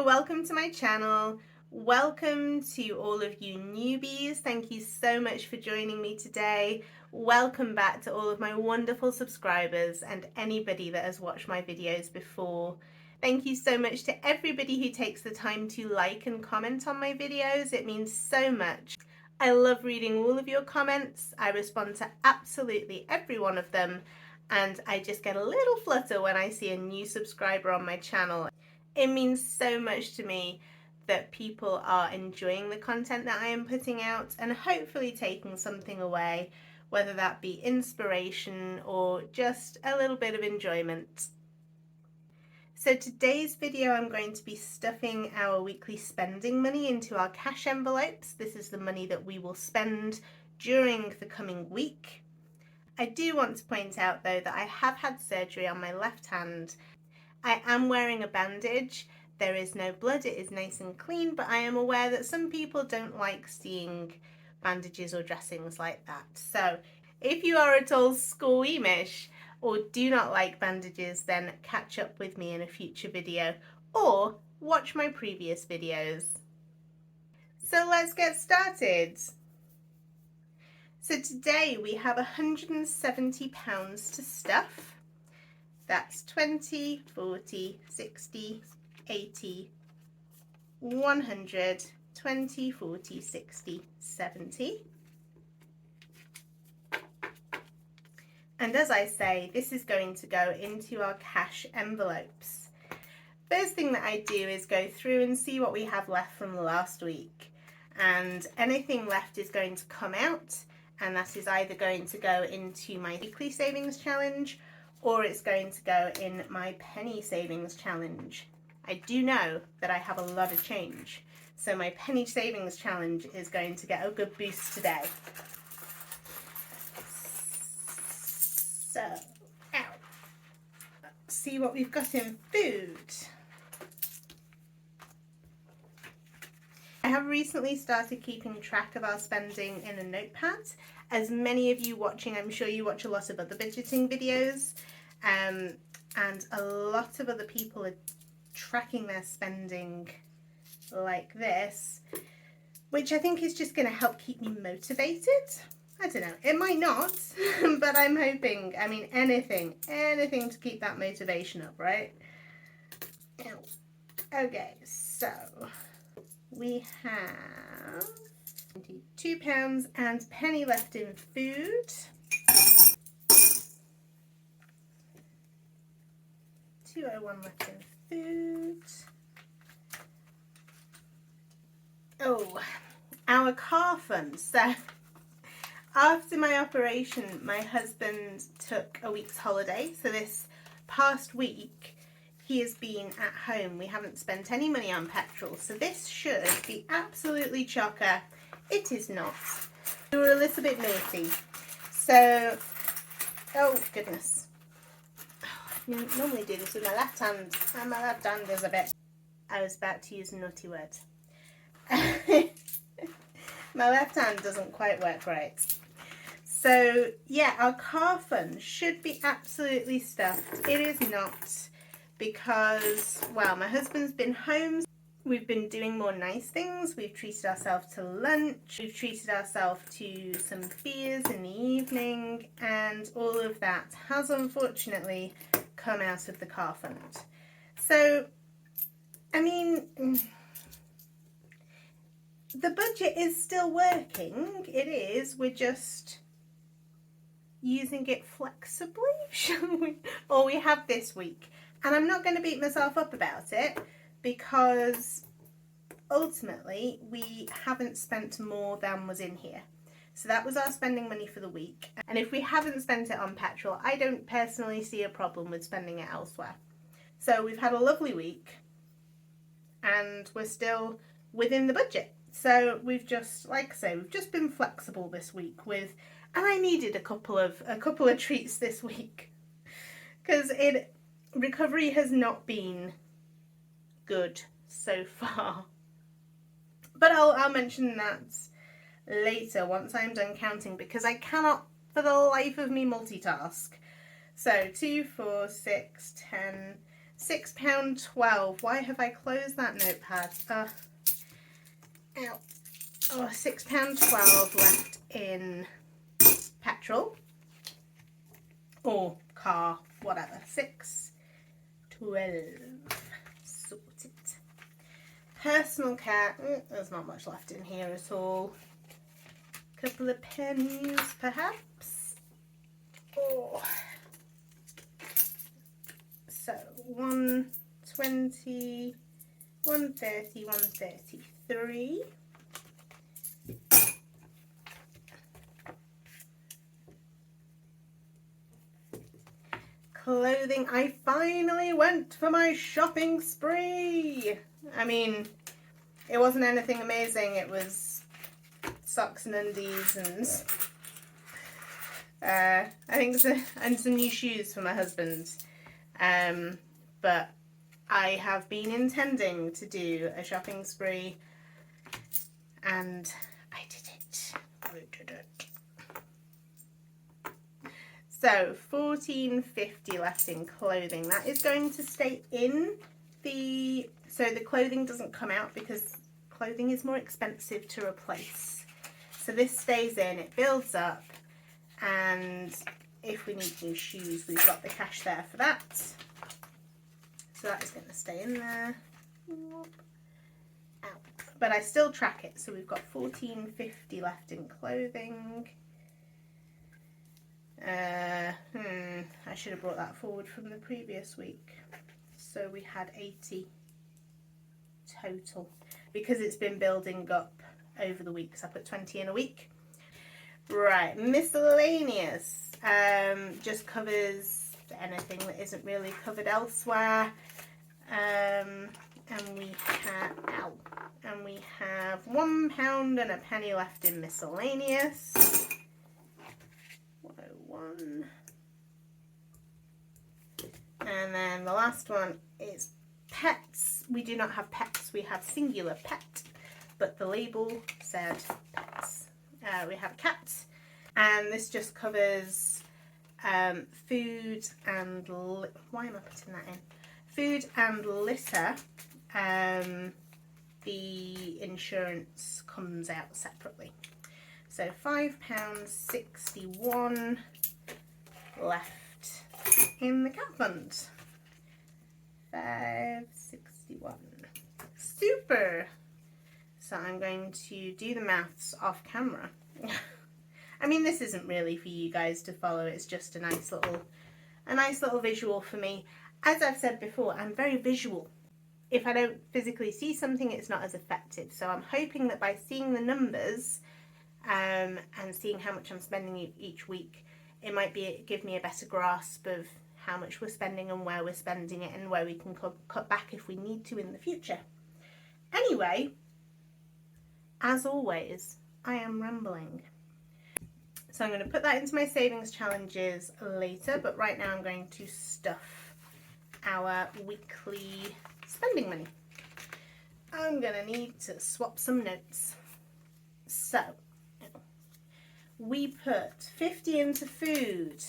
welcome to my channel. Welcome to all of you newbies. Thank you so much for joining me today. Welcome back to all of my wonderful subscribers and anybody that has watched my videos before. Thank you so much to everybody who takes the time to like and comment on my videos. It means so much. I love reading all of your comments. I respond to absolutely every one of them, and I just get a little flutter when I see a new subscriber on my channel. It means so much to me that people are enjoying the content that I am putting out and hopefully taking something away, whether that be inspiration or just a little bit of enjoyment. So today's video, I'm going to be stuffing our weekly spending money into our cash envelopes. This is the money that we will spend during the coming week. I do want to point out though that I have had surgery on my left hand. I am wearing a bandage. There is no blood, it is nice and clean, but I am aware that some people don't like seeing bandages or dressings like that. So if you are at all squeamish or do not like bandages, then catch up with me in a future video or watch my previous videos. So let's get started. So today we have £170 to stuff. That's 20, 40, 60, 80, 100, 20, 40, 60, 70. And as I say, this is going to go into our cash envelopes. First thing that I do is go through and see what we have left from the last week. And anything left is going to come out, and that is either going to go into my weekly savings challenge or it's going to go in my penny savings challenge. I do know that I have a lot of change, so my penny savings challenge is going to get a good boost today. So, let's see what we've got in food. I have recently started keeping track of our spending in a notepad. As many of you watching, I'm sure you watch a lot of other budgeting videos, and a lot of other people are tracking their spending like this, which I think is just going to help keep me motivated. I don't know, it might not, but I'm hoping. I mean, anything to keep that motivation up, right? Okay, so we have £22 and a penny left in food. £2.01 left in food. Oh, our car fund. So after my operation, my husband took a week's holiday. So this past week, he has been at home. We haven't spent any money on petrol. So this should be absolutely chocker. It is not. We were a little bit naughty. So, oh goodness. I normally do this with my left hand, and my left hand is a bit... I was about to use a naughty word. My left hand doesn't quite work right. So yeah, our car fund should be absolutely stuffed. It is not, because, well, my husband's been home. We've been doing more nice things. We've treated ourselves to lunch. We've treated ourselves to some beers in the evening, and all of that has unfortunately come out of the car fund. So, I mean, the budget is still working. It is. We're just using it flexibly, shall we? Or we have this week. And I'm not going to beat myself up about it, because ultimately we haven't spent more than was in here. So that was our spending money for the week. And if we haven't spent it on petrol, I don't personally see a problem with spending it elsewhere. So we've had a lovely week and we're still within the budget. So we've just, like I say, we've just been flexible this week with, and I needed a couple of treats this week, because recovery has not been good so far. But I'll mention that later once I'm done counting, because I cannot for the life of me multitask. So 2, 4, 6, 10, £6.12. Why have I closed that notepad? Ow. Oh, £6.12 left in petrol or car, whatever. 6.12. Sorted. Personal care. There's not much left in here at all. Couple of pennies, perhaps. Oh. So 120, 130, 133. Clothing. I finally went for my shopping spree. I mean, it wasn't anything amazing. It was socks and undies and I think and some new shoes for my husband. But I have been intending to do a shopping spree, and I did it. So £14.50 left in clothing. That is going to stay in the, so the clothing doesn't come out because clothing is more expensive to replace. So this stays in, it builds up, and if we need new shoes, we've got the cash there for that. So that is going to stay in there. Ow. But I still track it, so we've got £14.50 left in clothing. I should have brought that forward from the previous week. So we had 80 total because it's been building up over the weeks. I put 20 in a week. Right, miscellaneous just covers anything that isn't really covered elsewhere. And we have £1 and a penny left in miscellaneous. 101. And then the last one is pets. We do not have pets, we have singular pet, but the label said pets. We have a cat, and this just covers food and why am I putting that in? Food and litter. The insurance comes out separately. So £5.61 left in the cat fund. £5.61. Super. So I'm going to do the maths off camera. I mean, this isn't really for you guys to follow. It's just a nice little visual for me. As I've said before, I'm very visual. If I don't physically see something, it's not as effective. So I'm hoping that by seeing the numbers and seeing how much I'm spending each week, it might give me a better grasp of how much we're spending and where we're spending it and where we can cut back if we need to in the future. Anyway, as always, I am rambling. So I'm going to put that into my savings challenges later, but right now I'm going to stuff our weekly spending money. I'm going to need to swap some notes. So we put 50 into food,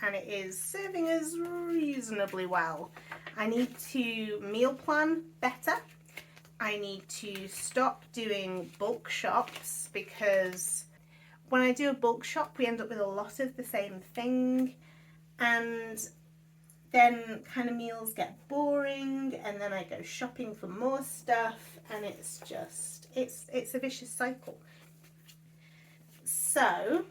and it is serving us reasonably well. I need to meal plan better. I need to stop doing bulk shops, because when I do a bulk shop we end up with a lot of the same thing, and then kind of meals get boring, and then I go shopping for more stuff, and it's just, it's a vicious cycle. So,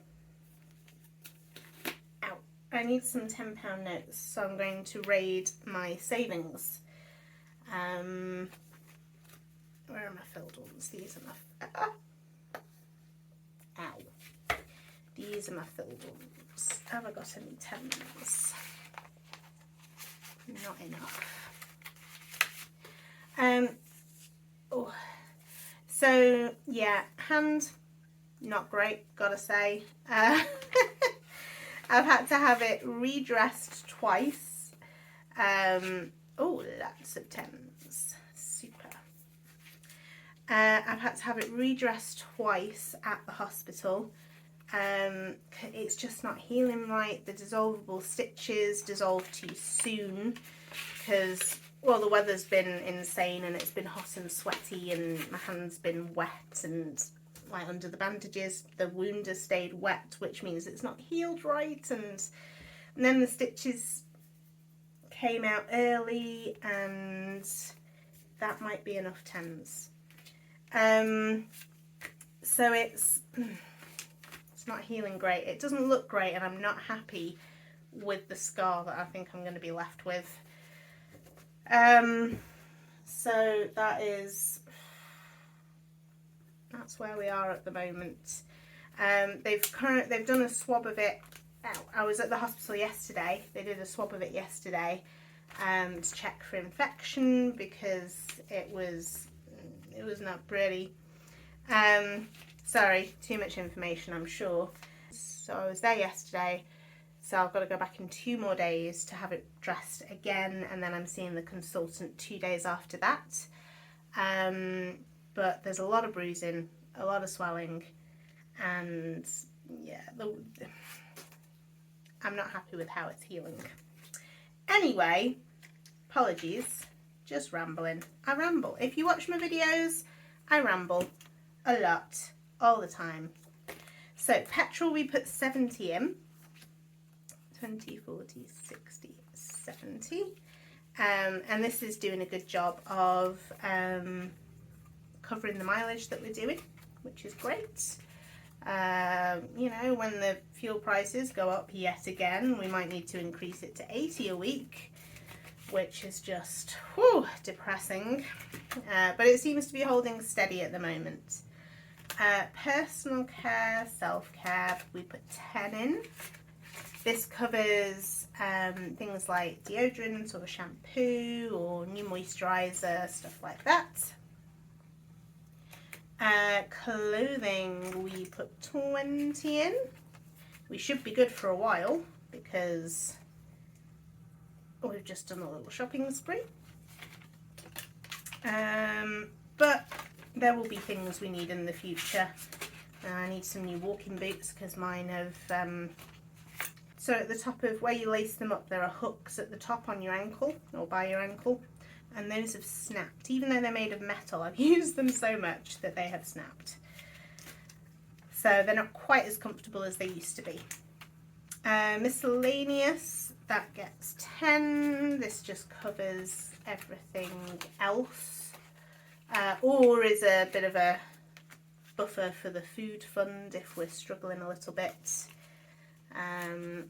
I need some £10 notes, so I'm going to raid my savings. Where are my filled ones? These are my... Ow. These are my filled ones. Have I got any 10s? Not enough. Oh. So, yeah, hand, not great, gotta say. I've had to have it redressed twice. Oh, lots of 10s. Super. I've had to have it redressed twice at the hospital. It's just not healing right. The dissolvable stitches dissolve too soon. because, well, the weather's been insane and it's been hot and sweaty and my hand's been wet, and like under the bandages the wound has stayed wet, which means it's not healed right, and then the stitches came out early, and that might be enough tens. So it's not healing great. It doesn't look great, and I'm not happy with the scar that I think I'm going to be left with. So that's where we are at the moment. They've done a swab of it. I was at the hospital yesterday. They did a swab of it yesterday to check for infection, because it was not pretty. Sorry, too much information, I'm sure. So I was there yesterday, so I've got to go back in 2 more days to have it dressed again, and then I'm seeing the consultant 2 days after that. But there's a lot of bruising, a lot of swelling, and yeah, I'm not happy with how it's healing. Anyway, apologies, just rambling. I ramble. If you watch my videos, I ramble a lot, all the time. So petrol, we put 70 in. 20, 40, 60, 70. And this is doing a good job of covering the mileage that we're doing, which is great. You know, when the fuel prices go up yet again, we might need to increase it to 80 a week, which is just depressing. But it seems to be holding steady at the moment. Personal care, self-care, we put 10 in. This covers things like deodorant or shampoo or new moisturiser, stuff like that. Clothing, we put 20 in. We should be good for a while, because we've just done a little shopping spree. But there will be things we need in the future. I need some new walking boots, because mine have... so at the top of where you lace them up, there are hooks at the top on your ankle, or by your ankle, and those have snapped. Even though they're made of metal, I've used them so much that they have snapped. So they're not quite as comfortable as they used to be. Miscellaneous, that gets 10. This just covers everything else. Or is a bit of a buffer for the food fund if we're struggling a little bit. And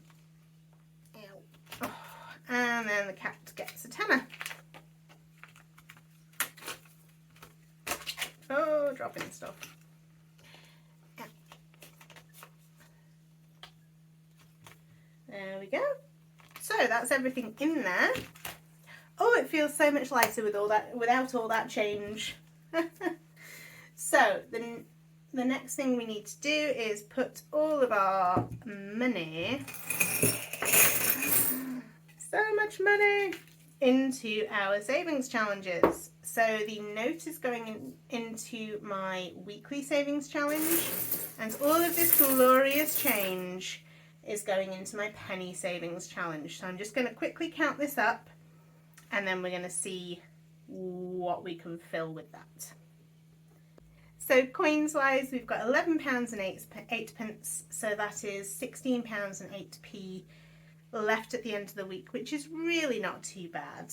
then the cat gets a tenner. Oh, dropping stuff. Yeah. There we go. So that's everything in there. Oh, it feels so much lighter with all that, without all that change. So the next thing we need to do is put all of our money, so much money, into our savings challenges. So the note is going into my weekly savings challenge, and all of this glorious change is going into my penny savings challenge. So I'm just going to quickly count this up, and then we're going to see what we can fill with that. So coins wise, we've got £11 and 8p, so that is £16 and 8p left at the end of the week, which is really not too bad.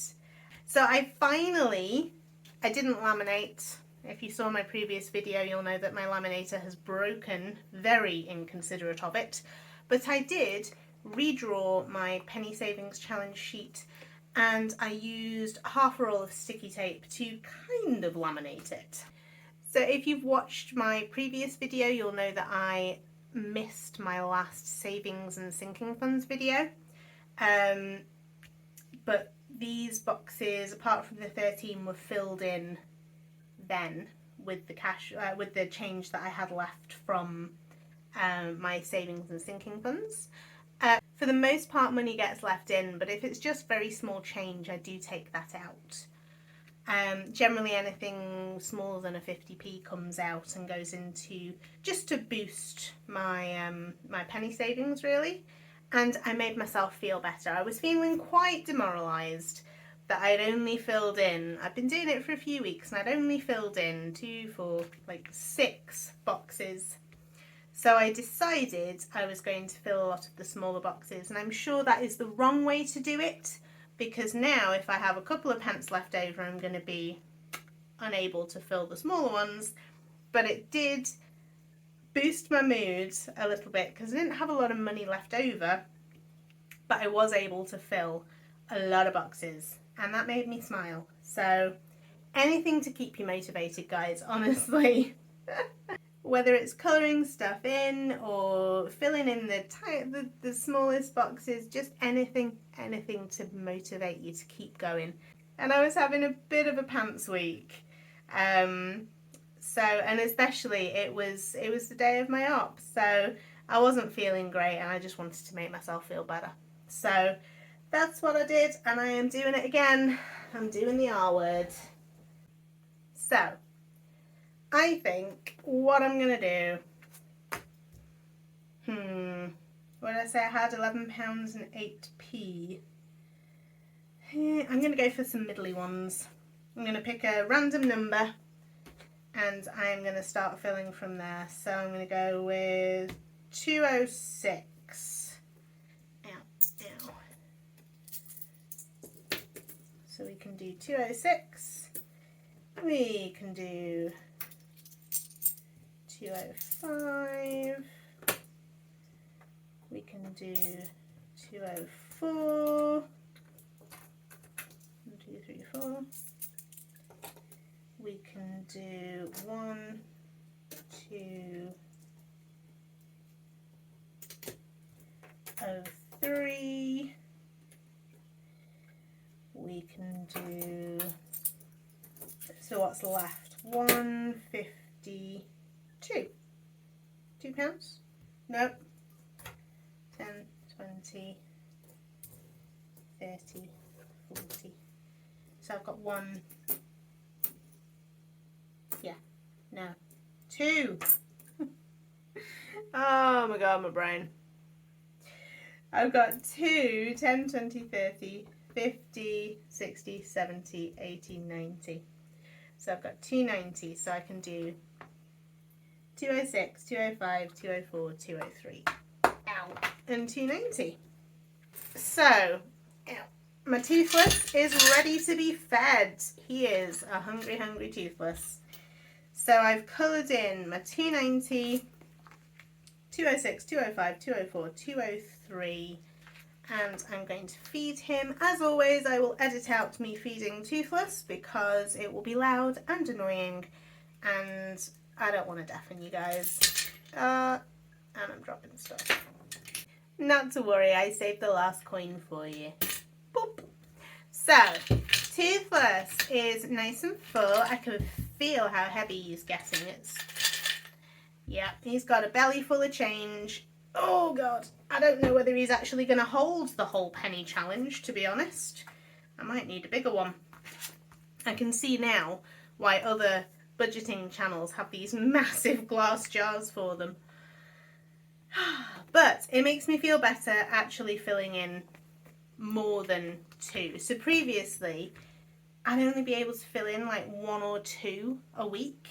So I didn't laminate. If you saw my previous video, you'll know that my laminator has broken, very inconsiderate of it. But I did redraw my penny savings challenge sheet, and I used half a roll of sticky tape to kind of laminate it. So if you've watched my previous video, you'll know that I missed my last savings and sinking funds video. But these boxes, apart from the 13, were filled in then with the cash, with the change that I had left from my savings and sinking funds. For the most part, money gets left in, but if it's just very small change, I do take that out. Generally anything smaller than a 50p comes out and goes into just to boost my my penny savings, really. And I made myself feel better. I was feeling quite demoralised that I'd only filled in, I've been doing it for a few weeks, and I'd only filled in 6 boxes. So I decided I was going to fill a lot of the smaller boxes, and I'm sure that is the wrong way to do it, because now if I have a couple of pence left over, I'm going to be unable to fill the smaller ones. But it did boost my mood a little bit because I didn't have a lot of money left over, but I was able to fill a lot of boxes, and that made me smile. So anything to keep you motivated, guys, honestly. Whether it's colouring stuff in or filling in the smallest boxes, just anything to motivate you to keep going. And I was having a bit of a pants week. And especially it was the day of my op, so I wasn't feeling great and I just wanted to make myself feel better. So that's what I did, and I am doing it again. I'm doing the R word. So I think what I'm going to do, what did I say? I had £11 and 8p. I'm going to go for some middly ones. I'm going to pick a random number and I'm going to start filling from there. So I'm going to go with 206. Ow. So we can do 206. We can do 205. We can do 204. 1, 2, 3, 4. We can do 1, 2, 03. We can do, so what's left? 152. £2? Nope. 10, 20, 30, 40. So I've got 1. Yeah. No. 2. Oh my god, my brain. I've got 2, 10, 20, 30, 50, 60, 70, 80, 90. So I've got 290, so I can do 206, 205, 204, 203. Ow. And 290. So, my Toothless is ready to be fed. He is a hungry, hungry Toothless. So I've coloured in my 290, 206, 205, 204, 203, and I'm going to feed him. As always, I will edit out me feeding Toothless because it will be loud and annoying, and I don't want to deafen you guys. And I'm dropping stuff. Not to worry, I saved the last coin for you. Boop. So, Toothless is nice and full. I can feel how heavy he's getting. Yeah, he's got a belly full of change. Oh god, I don't know whether he's actually going to hold the whole penny challenge, to be honest. I might need a bigger one. I can see now why other budgeting channels have these massive glass jars for them. But it makes me feel better actually filling in more than 2. So previously, I'd only be able to fill in like 1 or 2 a week,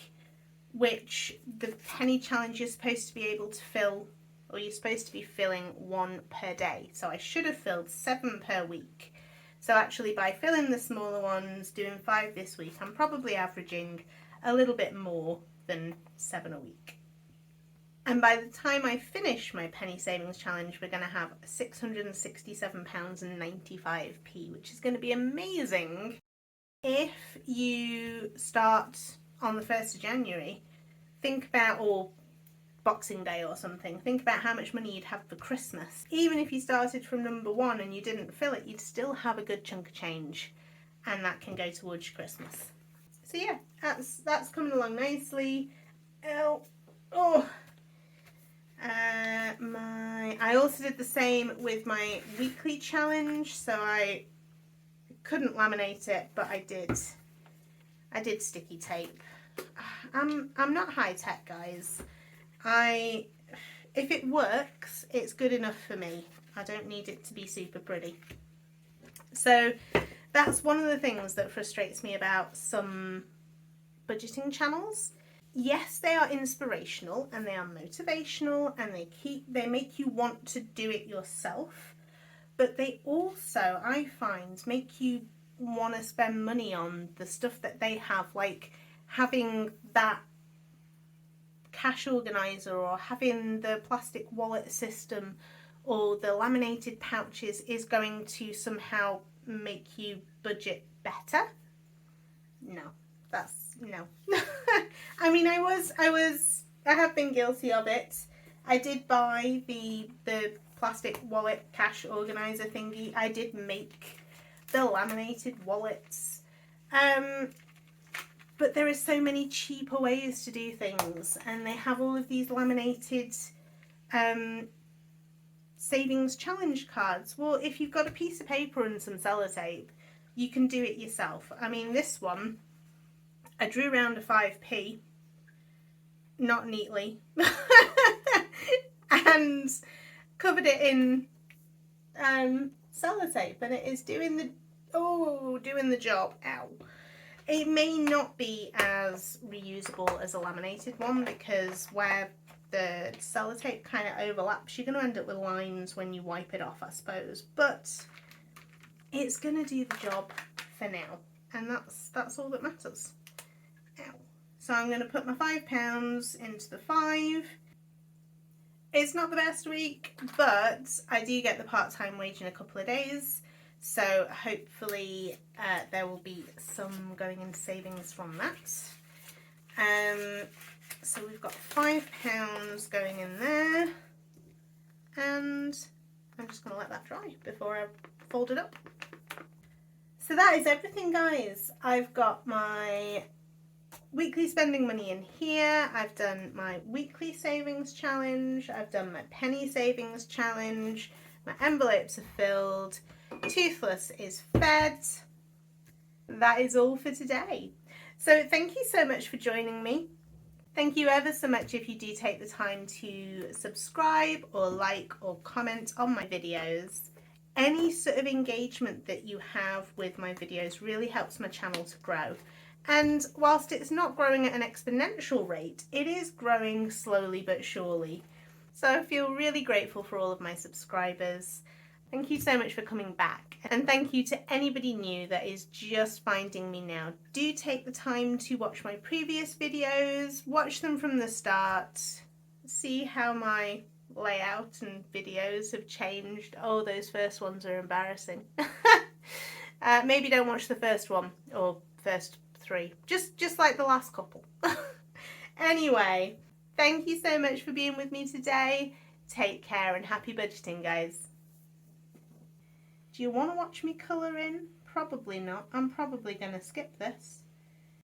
which the penny challenge you're supposed to be able to fill, or you're supposed to be filling 1 per day. So I should have filled 7 per week. So actually by filling the smaller ones, doing 5 this week, I'm probably averaging a little bit more than 7 a week. And by the time I finish my penny savings challenge, we're going to have £667 and 95p, which is going to be amazing. If you start on the 1st of January, think about, or Boxing Day or something, think about how much money you'd have for Christmas. Even if you started from number 1 and you didn't fill it, you'd still have a good chunk of change, and that can go towards your Christmas. So yeah, that's coming along nicely. I also did the same with my weekly challenge, so I couldn't laminate it, but I did sticky tape. I'm not high tech, guys. If it works, it's good enough for me. I don't need it to be super pretty. So that's one of the things that frustrates me about some budgeting channels. Yes, they are inspirational and they are motivational and they make you want to do it yourself, but they also, I find, make you want to spend money on the stuff that they have, like having that cash organizer or having the plastic wallet system or the laminated pouches is going to somehow make you budget better. No, that's no. I mean, I have been guilty of it. I did buy the plastic wallet cash organizer thingy. I did make the laminated wallets. But there are so many cheaper ways to do things, and they have all of these laminated savings challenge cards. Well, if you've got a piece of paper and some sellotape, you can do it yourself. I mean, this one, I drew around a 5p, not neatly, and covered it in sellotape, and it is doing the job. Ow. It may not be as reusable as a laminated one, because where the sellotape kind of overlaps, you're going to end up with lines when you wipe it off, I suppose. But it's going to do the job for now, and that's all that matters. Ow. So I'm going to put my £5 into the 5. It's not the best week, but I do get the part-time wage in a couple of days. So hopefully there will be some going into savings from that. So we've got £5 going in there, and I'm just going to let that dry before I fold it up. So that is everything, guys. I've got my weekly spending money in here. I've done my weekly savings challenge. I've done my penny savings challenge. My envelopes are filled. Toothless is fed. That is all for today. So thank you so much for joining me. Thank you ever so much if you do take the time to subscribe or like or comment on my videos. Any sort of engagement that you have with my videos really helps my channel to grow. And whilst it's not growing at an exponential rate, it is growing slowly but surely. So I feel really grateful for all of my subscribers. Thank you so much for coming back. And thank you to anybody new that is just finding me now. Do take the time to watch my previous videos, watch them from the start, see how my layout and videos have changed. Oh, those first ones are embarrassing. Maybe don't watch the first one or first 3, just like the last couple. Anyway, thank you so much for being with me today. Take care and happy budgeting, guys. Do you want to watch me colour in? Probably not. I'm probably going to skip this.